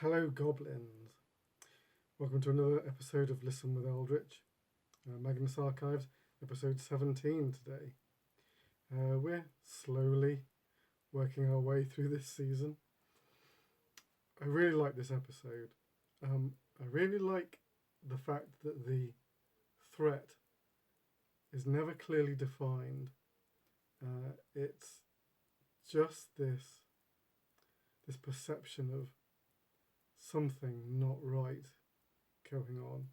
Hello, goblins. Welcome to another episode of Listen with Eldritch, Magnus Archives, episode 17 today. We're slowly working our way through this season. I really like this episode. I really like the fact that the threat is never clearly defined. It's just this perception of something not right going on.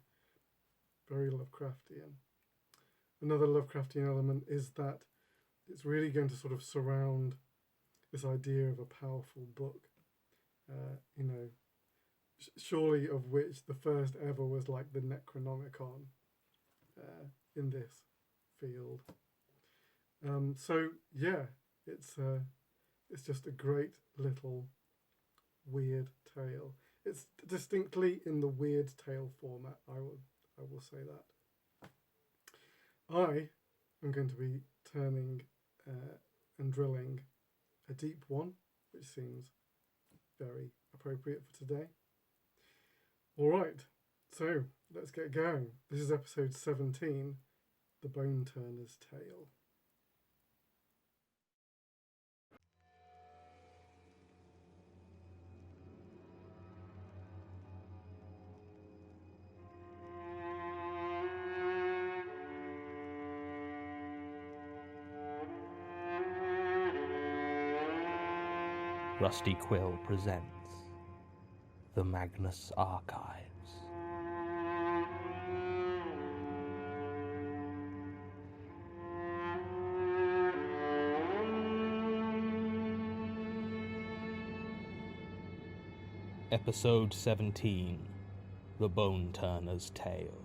Very Lovecraftian. Another Lovecraftian element is that it's really going to sort of surround this idea of a powerful book, surely of which the first ever was like the Necronomicon in this field. It's just a great little weird tale. It's distinctly in the weird tale format. I will say that. I am going to be turning and drilling a deep one, which seems very appropriate for today. All right, so let's get going. This is episode 17, The Bone Turner's Tale. Rusty Quill presents The Magnus Archives. Episode 17, The Bone Turner's Tale.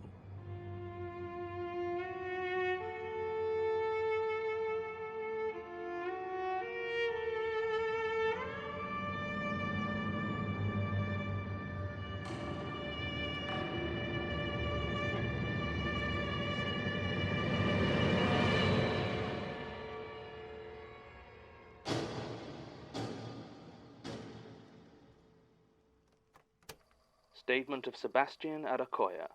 Statement of Sebastian Adakoya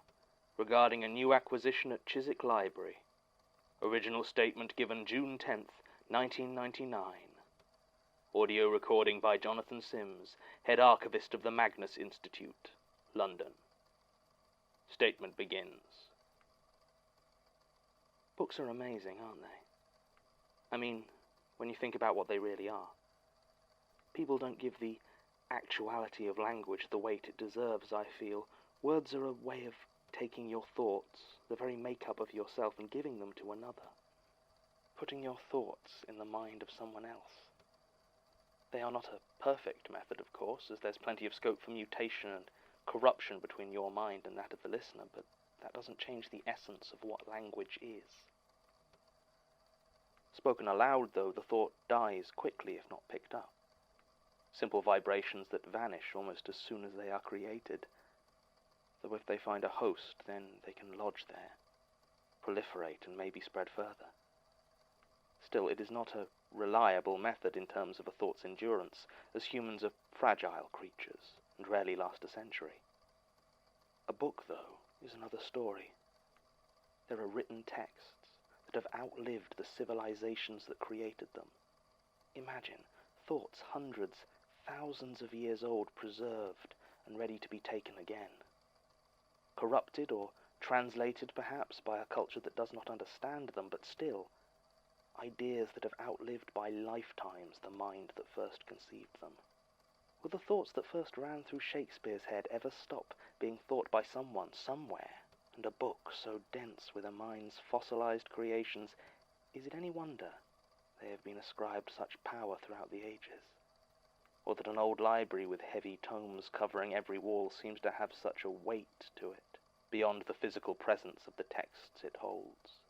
regarding a new acquisition at Chiswick Library. Original statement given June 10th, 1999. Audio recording by Jonathan Sims, head archivist of the Magnus Institute, London. Statement begins. Books are amazing, aren't they? I mean, when you think about what they really are. People don't give the actuality of language the weight it deserves, I feel. Words are a way of taking your thoughts, the very makeup of yourself, and giving them to another. Putting your thoughts in the mind of someone else. They are not a perfect method, of course, as there's plenty of scope for mutation and corruption between your mind and that of the listener, but that doesn't change the essence of what language is. Spoken aloud, though, the thought dies quickly if not picked up. Simple vibrations that vanish almost as soon as they are created. Though if they find a host, then they can lodge there, proliferate, and maybe spread further. Still, it is not a reliable method in terms of a thought's endurance, as humans are fragile creatures and rarely last a century. A book, though, is another story. There are written texts that have outlived the civilizations that created them. Imagine thoughts hundreds, thousands of years old, preserved and ready to be taken again. Corrupted or translated perhaps by a culture that does not understand them, but still, ideas that have outlived by lifetimes the mind that first conceived them. Will the thoughts that first ran through Shakespeare's head ever stop being thought by someone, somewhere? And a book so dense with a mind's fossilized creations, is it any wonder they have been ascribed such power throughout the ages? Or that an old library with heavy tomes covering every wall seems to have such a weight to it, beyond the physical presence of the texts it holds?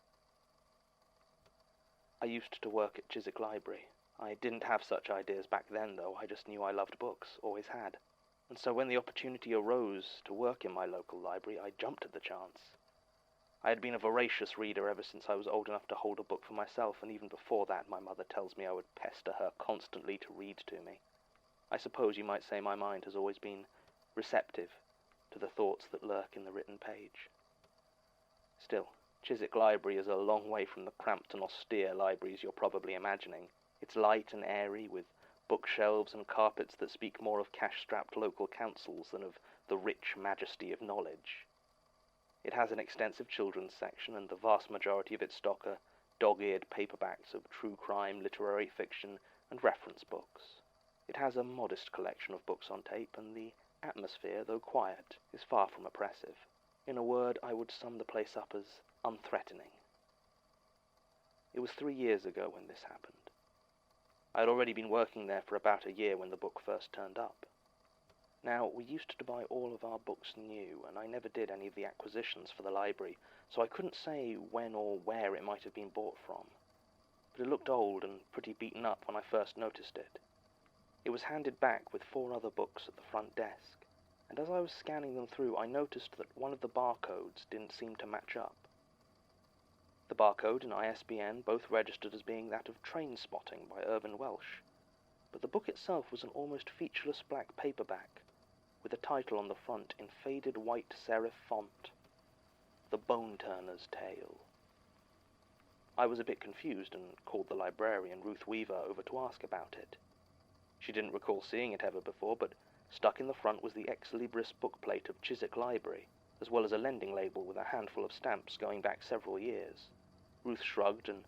I used to work at Chiswick Library. I didn't have such ideas back then, though. I just knew I loved books, always had. And so when the opportunity arose to work in my local library, I jumped at the chance. I had been a voracious reader ever since I was old enough to hold a book for myself, and even before that my mother tells me I would pester her constantly to read to me. I suppose you might say my mind has always been receptive to the thoughts that lurk in the written page. Still, Chiswick Library is a long way from the cramped and austere libraries you're probably imagining. It's light and airy, with bookshelves and carpets that speak more of cash-strapped local councils than of the rich majesty of knowledge. It has an extensive children's section, and the vast majority of its stock are dog-eared paperbacks of true crime, literary fiction, and reference books. It has a modest collection of books on tape, and the atmosphere, though quiet, is far from oppressive. In a word, I would sum the place up as unthreatening. It was 3 years ago when this happened. I had already been working there for about a year when the book first turned up. Now, we used to buy all of our books new, and I never did any of the acquisitions for the library, so I couldn't say when or where it might have been bought from. But it looked old and pretty beaten up when I first noticed it. It was handed back with 4 other books at the front desk, and as I was scanning them through, I noticed that one of the barcodes didn't seem to match up. The barcode and ISBN both registered as being that of Train Spotting by Irvin Welsh, but the book itself was an almost featureless black paperback, with a title on the front in faded white serif font, The Bone Turner's Tale. I was a bit confused and called the librarian, Ruth Weaver, over to ask about it. She didn't recall seeing it ever before, but stuck in the front was the ex libris bookplate of Chiswick Library, as well as a lending label with a handful of stamps going back several years. Ruth shrugged and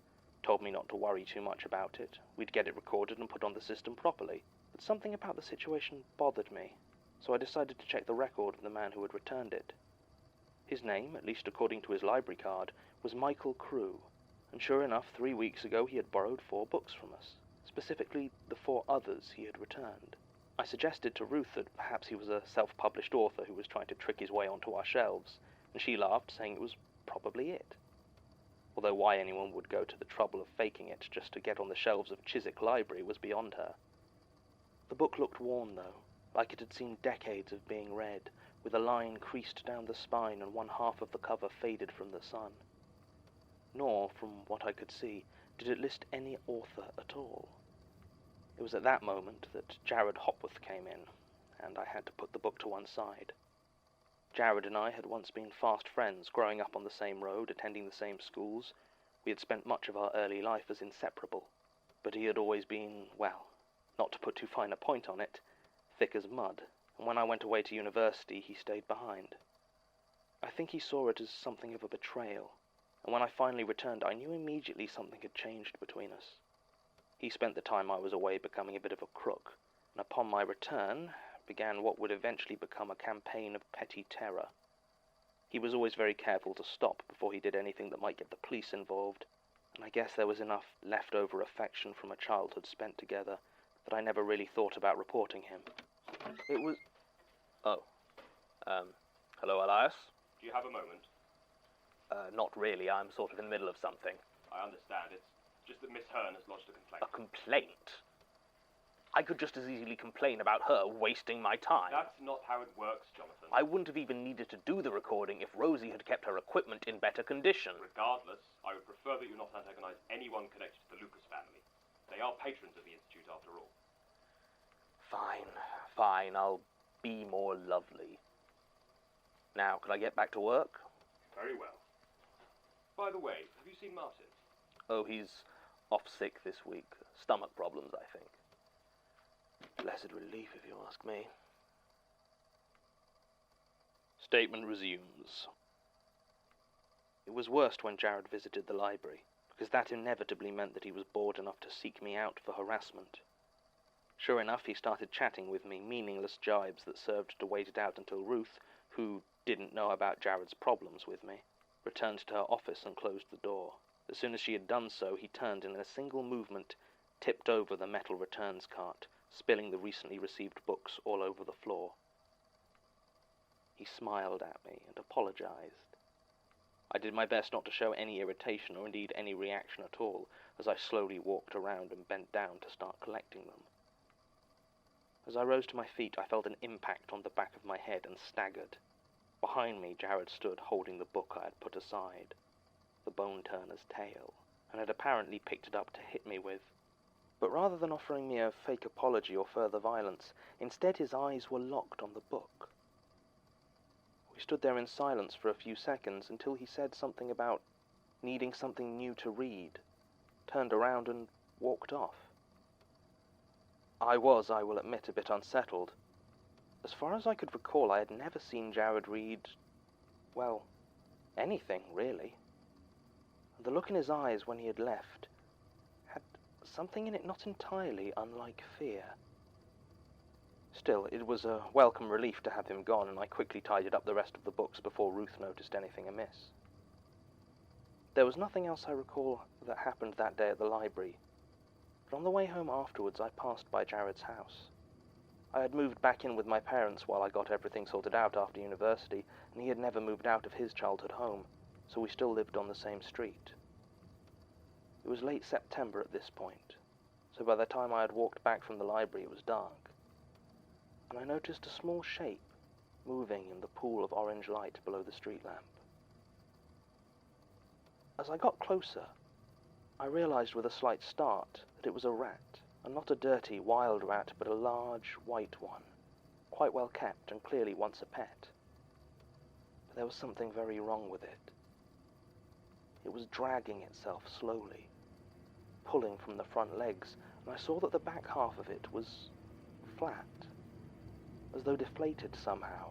told me not to worry too much about it. We'd get it recorded and put on the system properly. But something about the situation bothered me, so I decided to check the record of the man who had returned it. His name, at least according to his library card, was Michael Crewe, and sure enough, 3 weeks ago he had borrowed 4 books from us, specifically the 4 others he had returned. I suggested to Ruth that perhaps he was a self-published author who was trying to trick his way onto our shelves, and she laughed, saying it was probably it. Although why anyone would go to the trouble of faking it just to get on the shelves of Chiswick Library was beyond her. The book looked worn, though, like it had seen decades of being read, with a line creased down the spine and one half of the cover faded from the sun. Nor, from what I could see, did it list any author at all. It was at that moment that Jared Hopworth came in, and I had to put the book to one side. Jared and I had once been fast friends, growing up on the same road, attending the same schools. We had spent much of our early life as inseparable, but he had always been, well, not to put too fine a point on it, thick as mud, and when I went away to university, he stayed behind. I think he saw it as something of a betrayal, and when I finally returned, I knew immediately something had changed between us. He spent the time I was away becoming a bit of a crook, and upon my return began what would eventually become a campaign of petty terror. He was always very careful to stop before he did anything that might get the police involved, and I guess there was enough leftover affection from a childhood spent together that I never really thought about reporting him. It was... Hello, Elias? Do you have a moment? Not really. I'm sort of in the middle of something. I understand. It's just that Miss Hearn has lodged a complaint. A complaint? I could just as easily complain about her wasting my time. That's not how it works, Jonathan. I wouldn't have even needed to do the recording if Rosie had kept her equipment in better condition. Regardless, I would prefer that you not antagonize anyone connected to the Lucas family. They are patrons of the Institute after all. Fine, I'll be more lovely. Now, could I get back to work? Very well. By the way, have you seen Martin? Oh, he's off sick this week. Stomach problems, I think. Blessed relief, if you ask me. Statement resumes. It was worst when Jared visited the library, because that inevitably meant that he was bored enough to seek me out for harassment. Sure enough, he started chatting with me, meaningless jibes that served to wait it out until Ruth, who didn't know about Jared's problems with me, returned to her office and closed the door. As soon as she had done so, he turned and in a single movement tipped over the metal returns cart, spilling the recently received books all over the floor. He smiled at me and apologized. I did my best not to show any irritation or indeed any reaction at all as I slowly walked around and bent down to start collecting them. As I rose to my feet, I felt an impact on the back of my head and staggered. Behind me, Jared stood holding the book I had put aside, The Bone Turner's Tale, and had apparently picked it up to hit me with. But rather than offering me a fake apology or further violence, instead his eyes were locked on the book, We stood there in silence for a few seconds until he said something about needing something new to read, turned around and walked off. I will admit, a bit unsettled. As far as I could recall, I had never seen Jared read, well, anything, really. The look in his eyes when he had left had something in it not entirely unlike fear. Still, it was a welcome relief to have him gone, and I quickly tidied up the rest of the books before Ruth noticed anything amiss. There was nothing else I recall that happened that day at the library, but on the way home afterwards I passed by Jared's house. I had moved back in with my parents while I got everything sorted out after university, and he had never moved out of his childhood home, so we still lived on the same street. It was late September at this point, so by the time I had walked back from the library it was dark, and I noticed a small shape moving in the pool of orange light below the street lamp. As I got closer, I realized with a slight start that it was a rat, and not a dirty, wild rat, but a large, white one, quite well kept and clearly once a pet. But there was something very wrong with it. It was dragging itself slowly, pulling from the front legs, and I saw that the back half of it was flat, as though deflated somehow.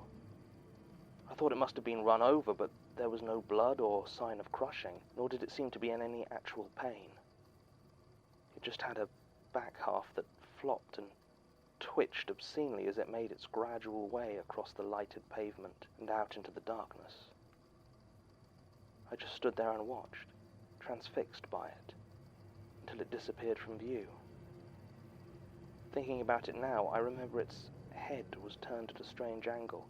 I thought it must have been run over, but there was no blood or sign of crushing, nor did it seem to be in any actual pain. It just had a back half that flopped and twitched obscenely as it made its gradual way across the lighted pavement and out into the darkness. I just stood there and watched, transfixed by it, until it disappeared from view. Thinking about it now, I remember its head was turned at a strange angle,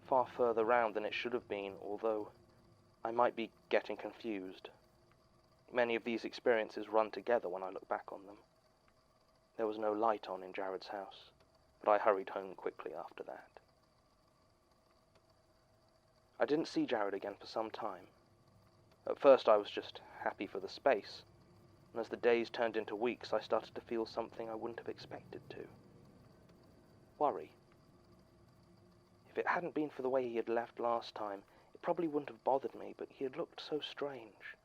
far further round than it should have been, although I might be getting confused. Many of these experiences run together when I look back on them. There was no light on in Jared's house, but I hurried home quickly after that. I didn't see Jared again for some time. At first I was just happy for the space, and as the days turned into weeks I started to feel something I wouldn't have expected to. Worry. If it hadn't been for the way he had left last time, it probably wouldn't have bothered me, but he had looked so strange.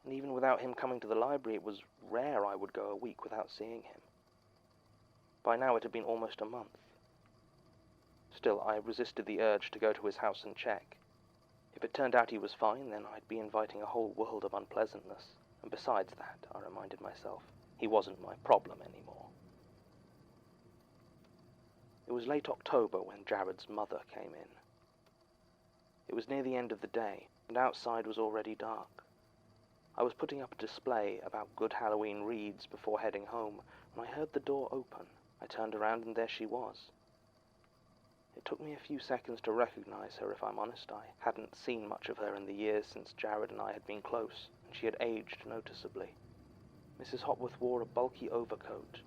And even without him coming to the library, it was rare I would go a week without seeing him. By now it had been almost a month. Still, I resisted the urge to go to his house and check. If it turned out he was fine, then I'd be inviting a whole world of unpleasantness. And besides that, I reminded myself, he wasn't my problem anymore. It was late October when Jared's mother came in. It was near the end of the day, and outside was already dark. I was putting up a display about good Halloween reads before heading home when I heard the door open. I turned around and there she was. It took me a few seconds to recognize her, if I'm honest. I hadn't seen much of her in the years since Jared and I had been close, and she had aged noticeably. Mrs. Hopworth wore a bulky overcoat,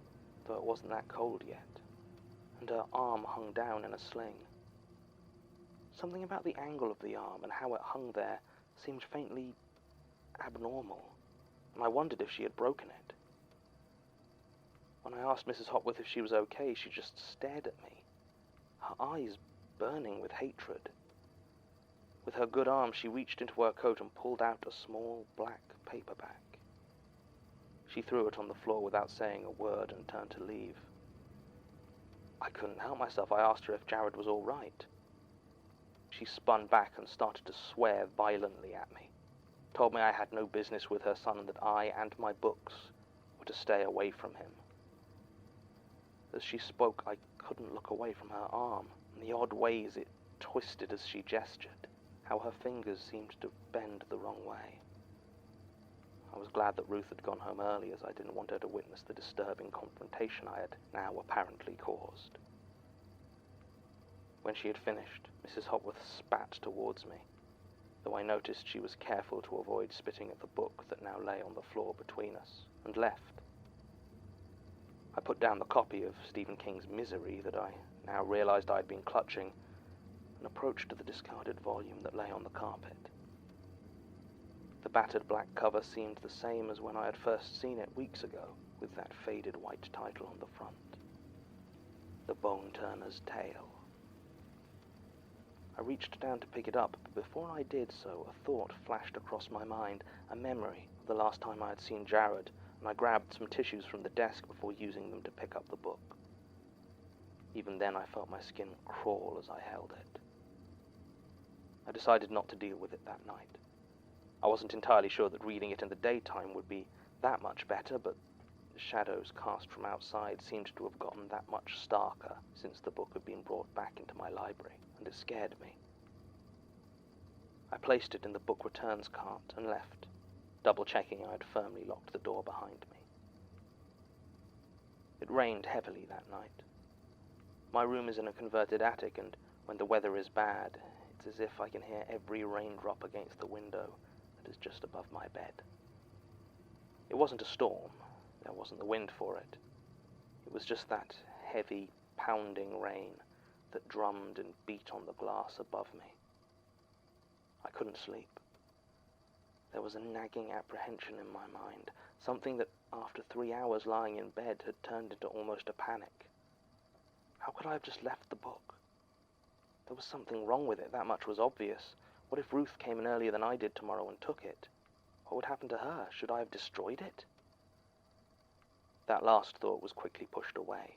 though it wasn't that cold yet, and her arm hung down in a sling. Something about the angle of the arm and how it hung there seemed faintly abnormal, and I wondered if she had broken it. When I asked Mrs. Hopworth if she was okay, she just stared at me, her eyes burning with hatred. With her good arm, she reached into her coat and pulled out a small black paperback. She threw it on the floor without saying a word and turned to leave. I couldn't help myself. I asked her if Jared was all right. She spun back and started to swear violently at me. Told me I had no business with her son and that I and my books were to stay away from him. As she spoke, I couldn't look away from her arm, and the odd ways it twisted as she gestured, how her fingers seemed to bend the wrong way. I was glad that Ruth had gone home early, as I didn't want her to witness the disturbing confrontation I had now apparently caused. When she had finished, Mrs. Hopworth spat towards me, though I noticed she was careful to avoid spitting at the book that now lay on the floor between us, and left. I put down the copy of Stephen King's Misery that I now realized I had been clutching, and approached the discarded volume that lay on the carpet. The battered black cover seemed the same as when I had first seen it weeks ago, with that faded white title on the front. The Bone Turner's Tale. I reached down to pick it up, but before I did so, a thought flashed across my mind, a memory of the last time I had seen Jared, and I grabbed some tissues from the desk before using them to pick up the book. Even then I felt my skin crawl as I held it. I decided not to deal with it that night. I wasn't entirely sure that reading it in the daytime would be that much better, but the shadows cast from outside seemed to have gotten that much starker since the book had been brought back into my library, and it scared me. I placed it in the book returns cart and left, double-checking I had firmly locked the door behind me. It rained heavily that night. My room is in a converted attic, and when the weather is bad, it's as if I can hear every raindrop against the window that is just above my bed. It wasn't a storm. There wasn't the wind for it. It was just that heavy, pounding rain that drummed and beat on the glass above me. I couldn't sleep. There was a nagging apprehension in my mind, something that, after 3 hours lying in bed, had turned into almost a panic. How could I have just left the book? There was something wrong with it, that much was obvious. What if Ruth came in earlier than I did tomorrow and took it? What would happen to her? Should I have destroyed it? That last thought was quickly pushed away.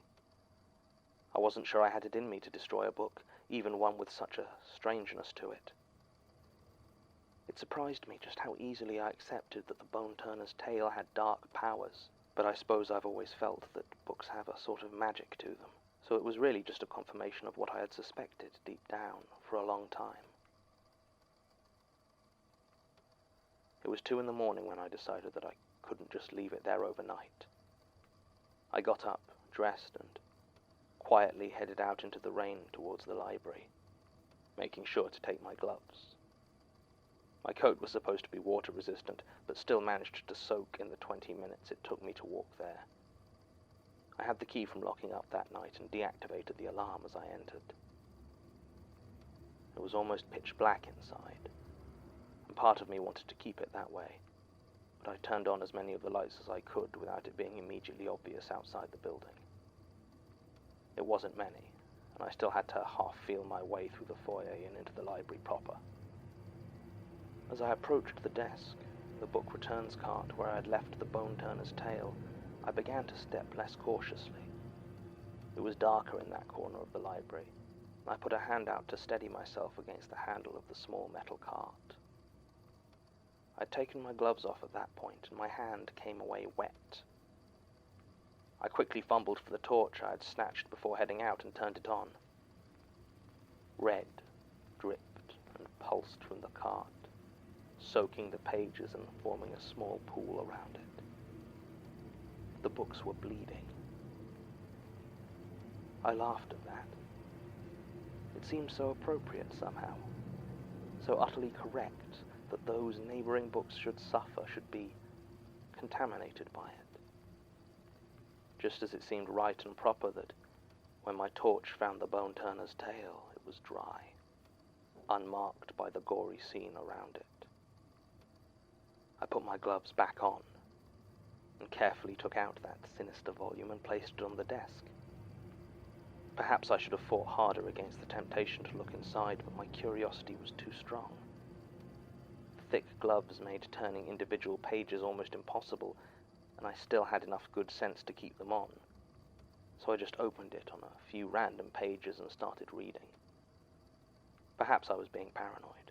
I wasn't sure I had it in me to destroy a book, even one with such a strangeness to it. It surprised me just how easily I accepted that the Bone Turner's tale had dark powers, but I suppose I've always felt that books have a sort of magic to them, so it was really just a confirmation of what I had suspected deep down for a long time. It was 2 a.m. when I decided that I couldn't just leave it there overnight. I got up, dressed, and quietly headed out into the rain towards the library, making sure to take my gloves. My coat was supposed to be water-resistant, but still managed to soak in the 20 minutes it took me to walk there. I had the key from locking up that night and deactivated the alarm as I entered. It was almost pitch black inside, and part of me wanted to keep it that way, but I turned on as many of the lights as I could without it being immediately obvious outside the building. It wasn't many, and I still had to half feel my way through the foyer and into the library proper. As I approached the desk, the book returns cart where I had left the Bone Turner's tale, I began to step less cautiously. It was darker in that corner of the library, and I put a hand out to steady myself against the handle of the small metal cart. I'd taken my gloves off at that point, and my hand came away wet. I quickly fumbled for the torch I had snatched before heading out and turned it on. Red dripped and pulsed from the cart, soaking the pages and forming a small pool around it. The books were bleeding. I laughed at that. It seemed so appropriate somehow, so utterly correct that those neighboring books should suffer, should be contaminated by it. Just as it seemed right and proper that when my torch found the Bone Turner's tale, it was dry, unmarked by the gory scene around it. I put my gloves back on and carefully took out that sinister volume and placed it on the desk. Perhaps I should have fought harder against the temptation to look inside, but my curiosity was too strong. Thick gloves made turning individual pages almost impossible, and I still had enough good sense to keep them on. So I just opened it on a few random pages and started reading. Perhaps I was being paranoid.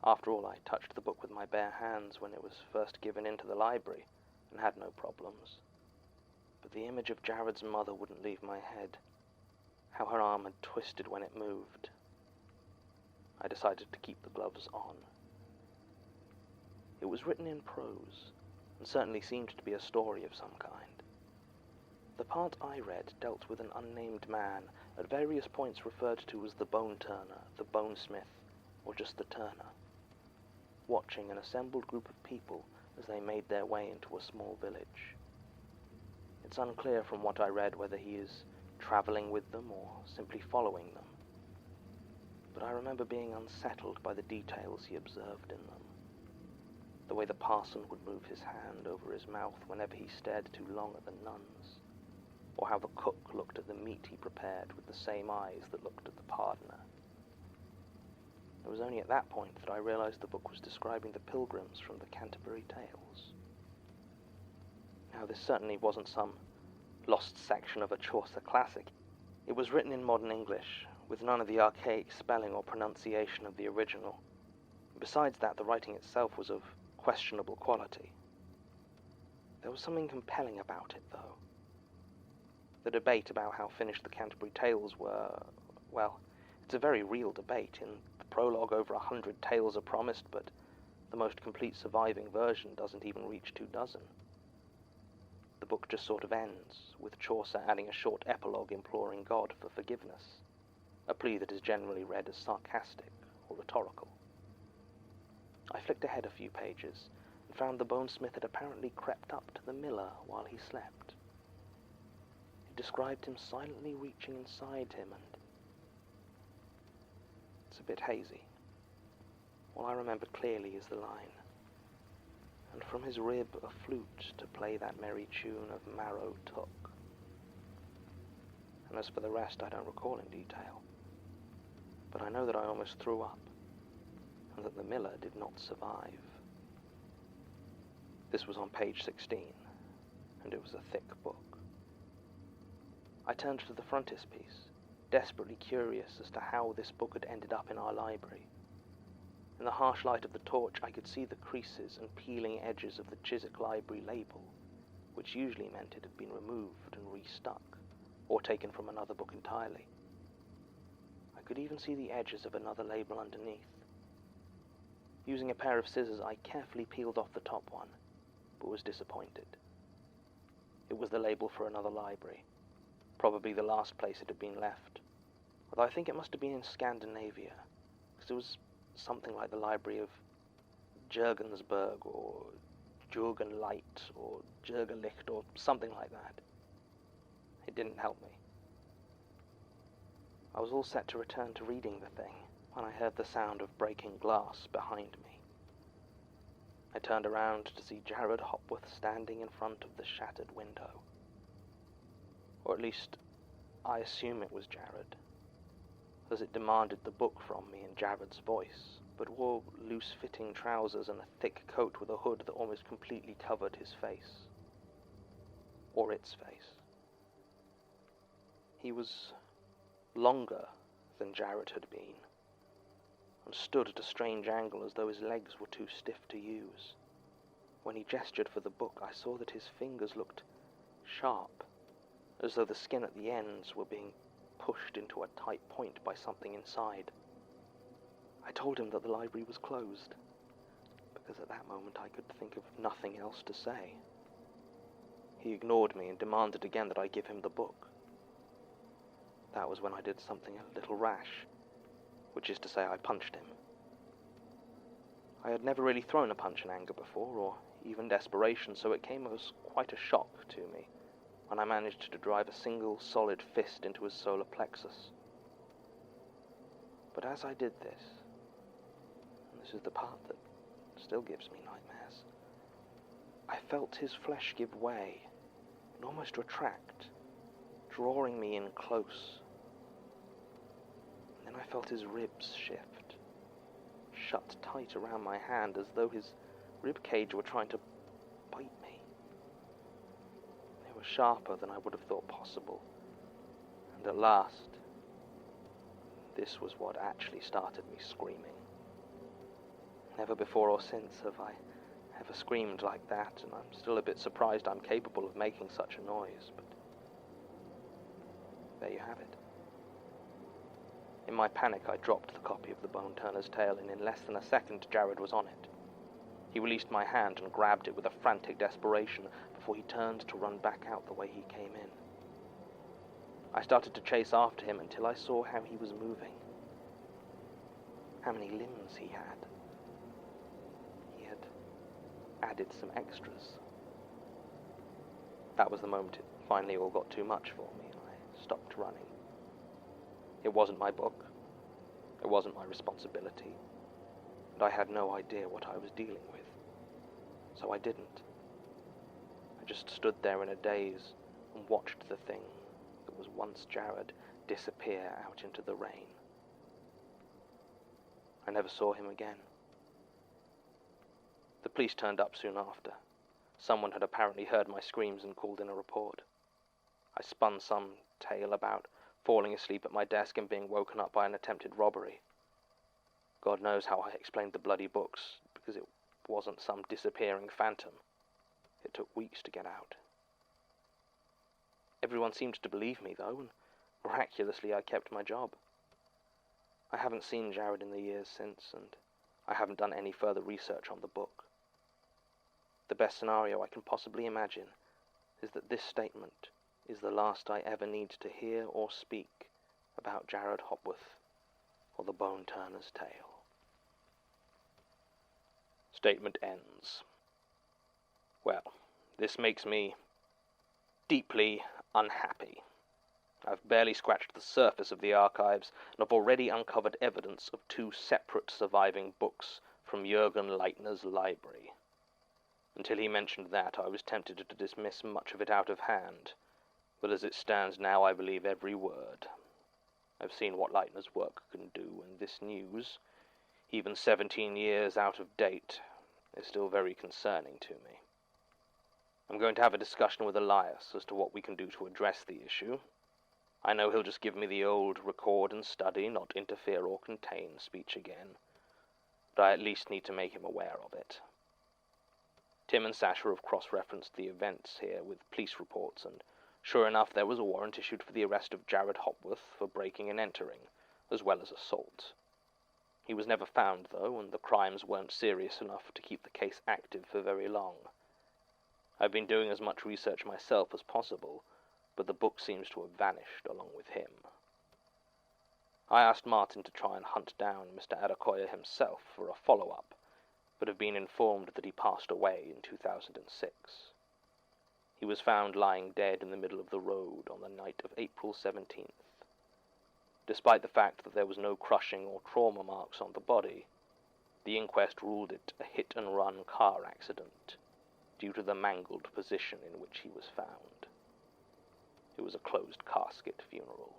After all, I touched the book with my bare hands when it was first given into the library, and had no problems. But the image of Jared's mother wouldn't leave my head. How her arm had twisted when it moved. I decided to keep the gloves on. It was written in prose, and certainly seemed to be a story of some kind. The part I read dealt with an unnamed man, at various points referred to as the Bone Turner, the Bonesmith, or just the Turner, watching an assembled group of people as they made their way into a small village. It's unclear from what I read whether he is traveling with them or simply following them, but I remember being unsettled by the details he observed in them. The way the parson would move his hand over his mouth whenever he stared too long at the nuns, or how the cook looked at the meat he prepared with the same eyes that looked at the pardoner. It was only at that point that I realized the book was describing the pilgrims from the Canterbury Tales. Now, this certainly wasn't some lost section of a Chaucer classic. It was written in modern English, with none of the archaic spelling or pronunciation of the original. Besides that, the writing itself was of questionable quality. There was something compelling about it, though. The debate about how finished the Canterbury Tales were, well, it's a very real debate. In the prologue, over 100 tales are promised, but the most complete surviving version doesn't even reach 24. The book just sort of ends, with Chaucer adding a short epilogue imploring God for forgiveness, a plea that is generally read as sarcastic or rhetorical. I flicked ahead a few pages and found the bonesmith had apparently crept up to the miller while he slept. It described him silently reaching inside him, and it's a bit hazy. All I remember clearly is the line, "And from his rib a flute to play that merry tune of Marrow took." And as for the rest, I don't recall in detail. But I know that I almost threw up, and that the miller did not survive. This was on page 16, and it was a thick book. I turned to the frontispiece, desperately curious as to how this book had ended up in our library. In the harsh light of the torch, I could see the creases and peeling edges of the Chiswick Library label, which usually meant it had been removed and restuck, or taken from another book entirely. I could even see the edges of another label underneath. Using a pair of scissors, I carefully peeled off the top one, but was disappointed. It was the label for another library, probably the last place it had been left, although I think it must have been in Scandinavia, because it was something like the Library of Jürgensburg, or Jürgenlight, or Jürgerlicht, or something like that. It didn't help me. I was all set to return to reading the thing when I heard the sound of breaking glass behind me. I turned around to see Jared Hopworth standing in front of the shattered window. Or at least, I assume it was Jared, as it demanded the book from me in Jared's voice, but wore loose-fitting trousers and a thick coat with a hood that almost completely covered his face. Or its face. He was longer than Jared had been, and stood at a strange angle as though his legs were too stiff to use. When he gestured for the book, I saw that his fingers looked sharp, as though the skin at the ends were being pushed into a tight point by something inside. I told him that the library was closed, because at that moment I could think of nothing else to say. He ignored me and demanded again that I give him the book. That was when I did something a little rash, which is to say I punched him. I had never really thrown a punch in anger before, or even desperation, so it came as quite a shock to me when I managed to drive a single solid fist into his solar plexus. But as I did this, and this is the part that still gives me nightmares, I felt his flesh give way and almost retract, drawing me in close. And then I felt his ribs shift, shut tight around my hand as though his rib cage were trying to bite me. They were sharper than I would have thought possible, and at last, this was what actually started me screaming. Never before or since have I ever screamed like that, and I'm still a bit surprised I'm capable of making such a noise, but there you have it. In my panic, I dropped the copy of The Bone Turner's Tale, and in less than a second, Jared was on it. He released my hand and grabbed it with a frantic desperation before he turned to run back out the way he came in. I started to chase after him until I saw how he was moving, how many limbs he had. He had added some extras. That was the moment it finally all got too much for me, and I stopped running. It wasn't my book. It wasn't my responsibility. And I had no idea what I was dealing with. So I didn't. I just stood there in a daze and watched the thing that was once Jared disappear out into the rain. I never saw him again. The police turned up soon after. Someone had apparently heard my screams and called in a report. I spun some tale about falling asleep at my desk and being woken up by an attempted robbery. God knows how I explained the bloody books, because it wasn't some disappearing phantom. It took weeks to get out. Everyone seemed to believe me, though, and miraculously I kept my job. I haven't seen Jared in the years since, and I haven't done any further research on the book. The best scenario I can possibly imagine is that this statement is the last I ever need to hear or speak about Jared Hopworth or the Bone Turner's tale. Statement ends. Well, this makes me deeply unhappy. I've barely scratched the surface of the archives, and I've already uncovered evidence of 2 separate surviving books from Jürgen Leitner's library. Until he mentioned that, I was tempted to dismiss much of it out of hand, but as it stands now, I believe every word. I've seen what Leitner's work can do, and this news, even 17 years out of date, is still very concerning to me. I'm going to have a discussion with Elias as to what we can do to address the issue. I know he'll just give me the old record and study, not interfere or contain speech again, but I at least need to make him aware of it. Tim and Sasha have cross-referenced the events here with police reports, and sure enough there was a warrant issued for the arrest of Jared Hopworth for breaking and entering, as well as assault. He was never found, though, and the crimes weren't serious enough to keep the case active for very long. I've been doing as much research myself as possible, but the book seems to have vanished along with him. I asked Martin to try and hunt down Mr. Adekoya himself for a follow-up, but have been informed that he passed away in 2006. He was found lying dead in the middle of the road on the night of April 17th. Despite the fact that there was no crushing or trauma marks on the body, the inquest ruled it a hit-and-run car accident due to the mangled position in which he was found. It was a closed casket funeral.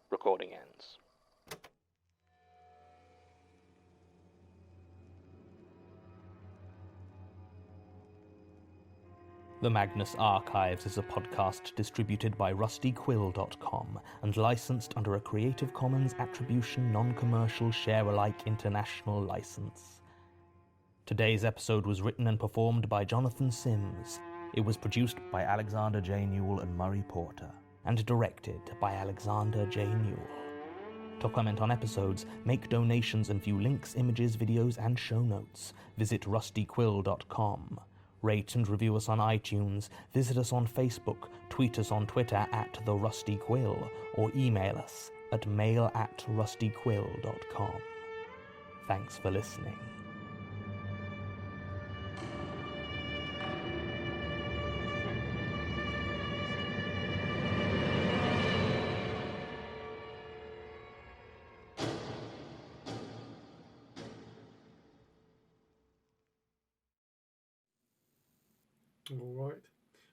Recording ends. The Magnus Archives is a podcast distributed by rustyquill.com and licensed under a Creative Commons Attribution Non-Commercial Share-alike International license. Today's episode was written and performed by Jonathan Sims. It was produced by Alexander J. Newell and Murray Porter, and directed by Alexander J. Newell. To comment on episodes, make donations and view links, images, videos, and show notes, visit rustyquill.com. Rate and review us on iTunes, visit us on Facebook, tweet us on Twitter @TheRustyQuill, or email us at mail@rustyquill.com. Thanks for listening. Alright,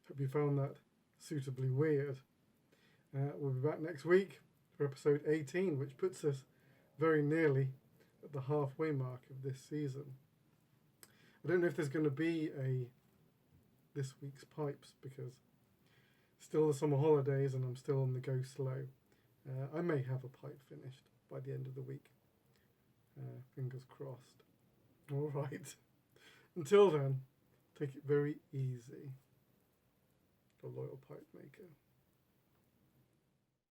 hope you found that suitably weird. We'll be back next week for episode 18, which puts us very nearly at the halfway mark of this season. I don't know if there's going to be a this week's pipes, because still the summer holidays and I'm still on the go slow. I may have a pipe finished by the end of the week. Fingers crossed. Alright, until then, take it very easy. The loyal pipe maker.